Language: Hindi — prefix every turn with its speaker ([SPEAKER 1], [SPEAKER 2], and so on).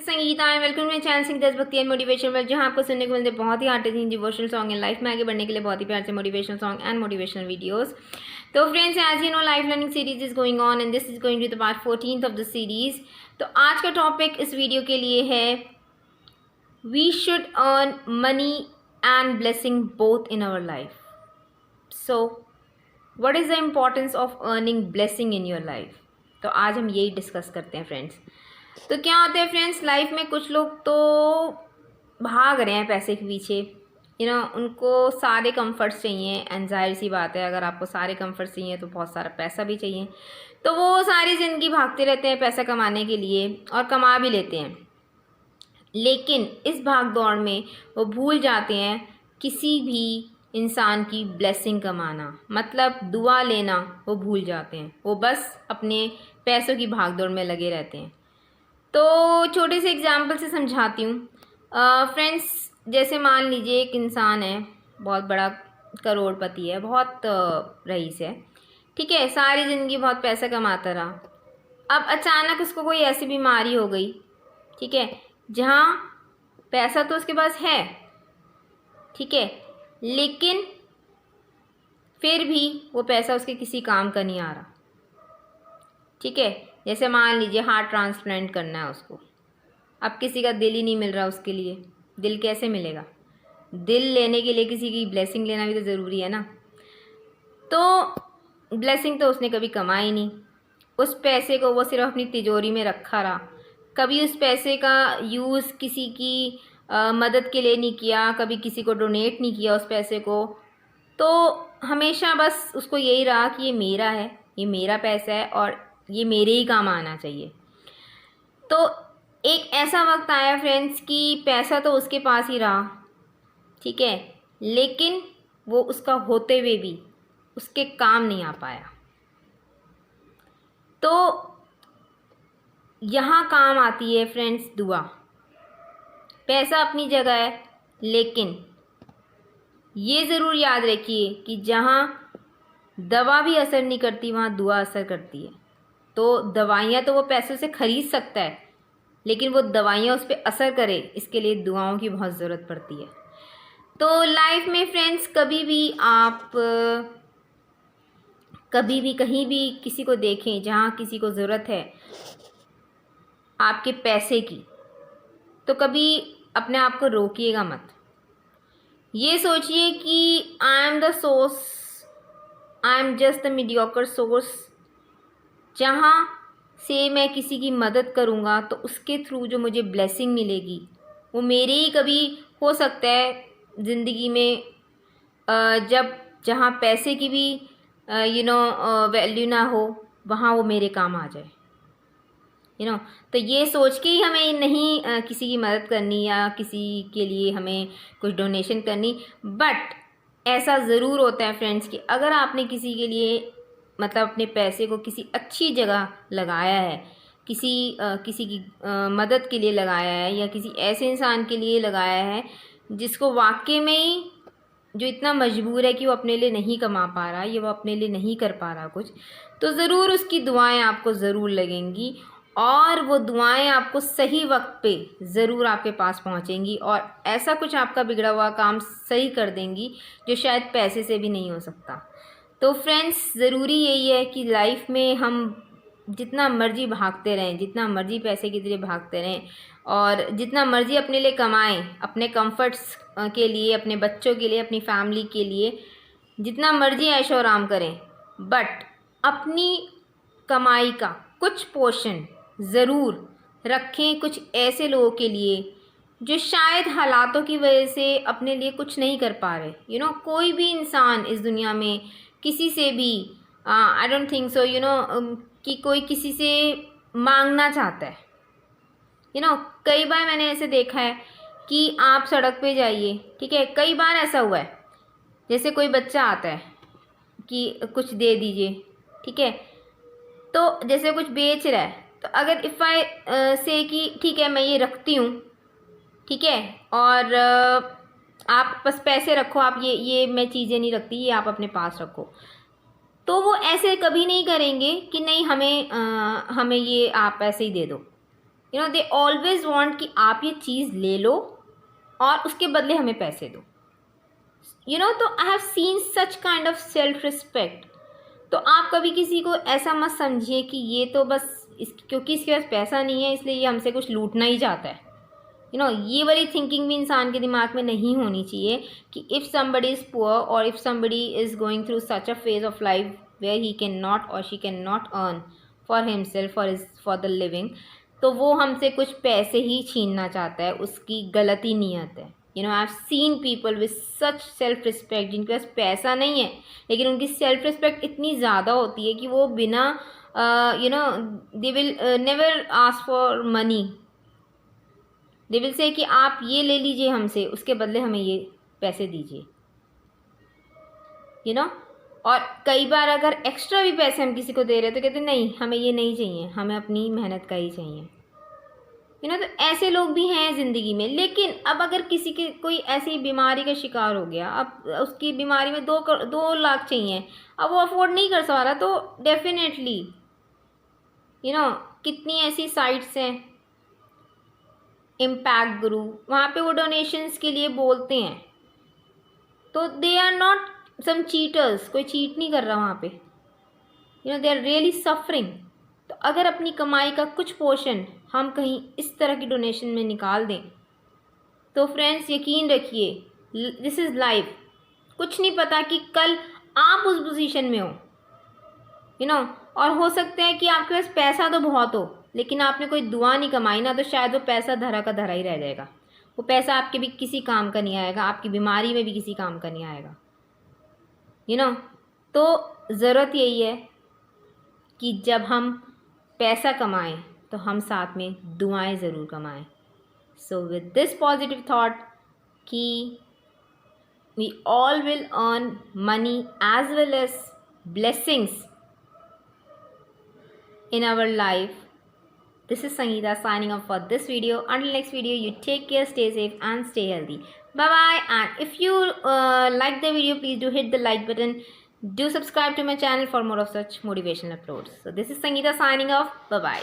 [SPEAKER 1] Sangeeta and welcome to my channel sing देशभक्ति एंड मोटिवेशन वर्ल्ड, जहां आपको सुनने को मिलते हैं बहुत ही heart touching devotional song and life में आगे बढ़ने के लिए बहुत ही प्यार से motivational song and motivational videos. तो friends, as you know, life learning series is going on and this is going to the part 14th of the series. तो आज का टॉपिक इस वीडियो के लिए है we should earn money and blessing both in our life. So what is the importance of earning blessing in your life? तो आज हम यही डिस्कस करते हैं फ्रेंड्स। तो क्या होता है फ्रेंड्स, लाइफ में कुछ लोग तो भाग रहे हैं पैसे के पीछे, उनको सारे कंफर्ट्स चाहिए। एंड जाहिर सी बात है, अगर आपको सारे कंफर्ट्स चाहिए तो बहुत सारा पैसा भी चाहिए। तो वो सारी ज़िंदगी भागते रहते हैं पैसा कमाने के लिए और कमा भी लेते हैं, लेकिन इस भाग दौड़ में वो भूल जाते हैं किसी भी इंसान की ब्लेसिंग कमाना, मतलब दुआ लेना वो भूल जाते हैं। वो बस अपने पैसों की भाग दौड़ में लगे रहते हैं। तो छोटे से एग्जाम्पल से समझाती हूँ फ्रेंड्स। जैसे मान लीजिए एक इंसान है, बहुत बड़ा करोड़पति है, बहुत रईस है, ठीक है, सारी ज़िंदगी बहुत पैसा कमाता रहा। अब अचानक उसको कोई ऐसी बीमारी हो गई, ठीक है, जहाँ पैसा तो उसके पास है, ठीक है, लेकिन फिर भी वो पैसा उसके किसी काम का नहीं आ रहा, ठीक है। जैसे मान लीजिए हार्ट ट्रांसप्लांट करना है उसको, अब किसी का दिल ही नहीं मिल रहा उसके लिए। दिल कैसे मिलेगा? दिल लेने के लिए किसी की ब्लेसिंग लेना भी तो ज़रूरी है ना। तो ब्लेसिंग तो उसने कभी कमाई नहीं, उस पैसे को वो सिर्फ अपनी तिजोरी में रखा रहा, कभी उस पैसे का यूज़ किसी की मदद के लिए नहीं किया, कभी किसी को डोनेट नहीं किया उस पैसे को। तो हमेशा बस उसको यही रहा कि ये मेरा है, ये मेरा पैसा है और ये मेरे ही काम आना चाहिए। तो एक ऐसा वक्त आया फ्रेंड्स कि पैसा तो उसके पास ही रहा, ठीक है, लेकिन वो उसका होते हुए भी उसके काम नहीं आ पाया। तो यहाँ काम आती है फ्रेंड्स दुआ। पैसा अपनी जगह है, लेकिन ये ज़रूर याद रखिए कि जहाँ दवा भी असर नहीं करती वहाँ दुआ असर करती है। तो दवाइयाँ तो वो पैसों से ख़रीद सकता है, लेकिन वो दवाइयाँ उस पर असर करे, इसके लिए दुआओं की बहुत ज़रूरत पड़ती है। तो लाइफ में फ्रेंड्स, कभी भी आप कभी भी कहीं भी किसी को देखें जहाँ किसी को ज़रूरत है आपके पैसे की, तो कभी अपने आप को रोकिएगा मत। ये सोचिए कि I am the source, I am just the mediocre source. जहाँ से मैं किसी की मदद करूँगा तो उसके थ्रू जो मुझे ब्लेसिंग मिलेगी वो मेरे ही कभी हो सकता है ज़िंदगी में, जब जहाँ पैसे की भी वैल्यू ना हो, वहाँ वो मेरे काम आ जाए, तो ये सोच के ही हमें नहीं किसी की मदद करनी या किसी के लिए हमें कुछ डोनेशन करनी। बट ऐसा ज़रूर होता है फ्रेंड्स कि अगर आपने किसी के लिए, मतलब अपने पैसे को किसी अच्छी जगह लगाया है, किसी की मदद के लिए लगाया है, या किसी ऐसे इंसान के लिए लगाया है जिसको वाकई में ही, जो इतना मजबूर है कि वो अपने लिए नहीं कमा पा रहा या वो अपने लिए नहीं कर पा रहा कुछ, तो ज़रूर उसकी दुआएं आपको ज़रूर लगेंगी और वो दुआएं आपको सही वक्त पे ज़रूर आपके पास पहुंचेंगी और ऐसा कुछ आपका बिगड़ा हुआ काम सही कर देंगी जो शायद पैसे से भी नहीं हो सकता। तो फ्रेंड्स, ज़रूरी यही है कि लाइफ में हम जितना मर्जी भागते रहें, जितना मर्जी पैसे की तरह भागते रहें और जितना मर्जी अपने लिए कमाएं, अपने कंफर्ट्स के लिए, अपने बच्चों के लिए, अपनी फैमिली के लिए, जितना मर्जी ऐशो आराम करें, बट अपनी कमाई का कुछ पोर्शन ज़रूर रखें कुछ ऐसे लोगों के लिए जो शायद हालातों की वजह से अपने लिए कुछ नहीं कर पा रहे। कोई भी इंसान इस दुनिया में किसी से भी, आई डोंट थिंक सो कि कोई किसी से मांगना चाहता है। कई बार मैंने ऐसे देखा है कि आप सड़क पे जाइए, ठीक है, कई बार ऐसा हुआ है, जैसे कोई बच्चा आता है कि कुछ दे दीजिए, ठीक है, तो जैसे कुछ बेच रहा है, तो अगर इफ़ आई से कि ठीक है मैं ये रखती हूँ, ठीक है, और आप बस पैसे रखो, आप ये मैं चीज़ें नहीं रखती, ये आप अपने पास रखो, तो वो ऐसे कभी नहीं करेंगे कि नहीं हमें ये आप ऐसे ही दे दो। You know, they always want कि आप ये चीज़ ले लो और उसके बदले हमें पैसे दो, यू नो। तो I have seen such kind of self respect. तो आप कभी किसी को ऐसा मत समझिए कि ये तो बस क्योंकि इसके पास पैसा नहीं है इसलिए ये हमसे कुछ लूटना ही चाहता है, यू नो। ये वाली थिंकिंग भी इंसान के दिमाग में नहीं होनी चाहिए कि इफ़ समबडी इज़ पुअर और if somebody is going through such a phase of life where he can not और she can not earn for himself for the living, तो वो हमसे कुछ पैसे ही छीनना चाहता है, उसकी गलती नीयत है। You know, I have seen people with such self respect, जिनके पास पैसा नहीं है लेकिन उनकी सेल्फ रिस्पेक्ट इतनी ज़्यादा होती है कि वो बिना you know, they will never ask for money. They will say कि आप ये ले लीजिए हमसे, उसके बदले हमें ये पैसे दीजिए, यू नो। और कई बार अगर एक्स्ट्रा भी पैसे हम किसी को दे रहे हैं तो कहते नहीं, हमें ये नहीं चाहिए, हमें अपनी मेहनत का ही चाहिए, यू नो। तो ऐसे लोग भी हैं ज़िंदगी में। लेकिन अब अगर किसी के कोई ऐसी बीमारी का शिकार हो गया, अब उसकी बीमारी में 2 लाख चाहिए, अब वो अफोर्ड नहीं कर पा रहा, तो डेफिनेटली, यू नो, कितनी ऐसी साइट्स हैं, इम्पैक्ट गुरु, वहाँ पे वो डोनेशंस के लिए बोलते हैं, तो they are not some cheaters, कोई चीट नहीं कर रहा वहाँ पे, you know, they are really suffering. तो अगर अपनी कमाई का कुछ पोर्शन हम कहीं इस तरह की डोनेशन में निकाल दें तो फ्रेंड्स यकीन रखिए, दिस इज़ लाइफ, कुछ नहीं पता कि कल आप उस पोजीशन में हो, यू नो। और हो सकता है कि आपके पास पैसा तो बहुत हो लेकिन आपने कोई दुआ नहीं कमाई ना, तो शायद वो पैसा धरा का धरा ही रह जाएगा, वो पैसा आपके भी किसी काम का नहीं आएगा, आपकी बीमारी में भी किसी काम का नहीं आएगा, यू नो। तो ज़रूरत यही है कि जब हम पैसा कमाएं तो हम साथ में दुआएं ज़रूर कमाएं। So with this positive thought कि we all will earn money as well as blessings in our life. This is Sangeeta signing off for this video. Until next video, you take care, stay safe and stay healthy. Bye bye. And if you like the video, please do hit the like button. Do subscribe to my channel for more of such motivational uploads. So this is Sangeeta signing off. Bye bye.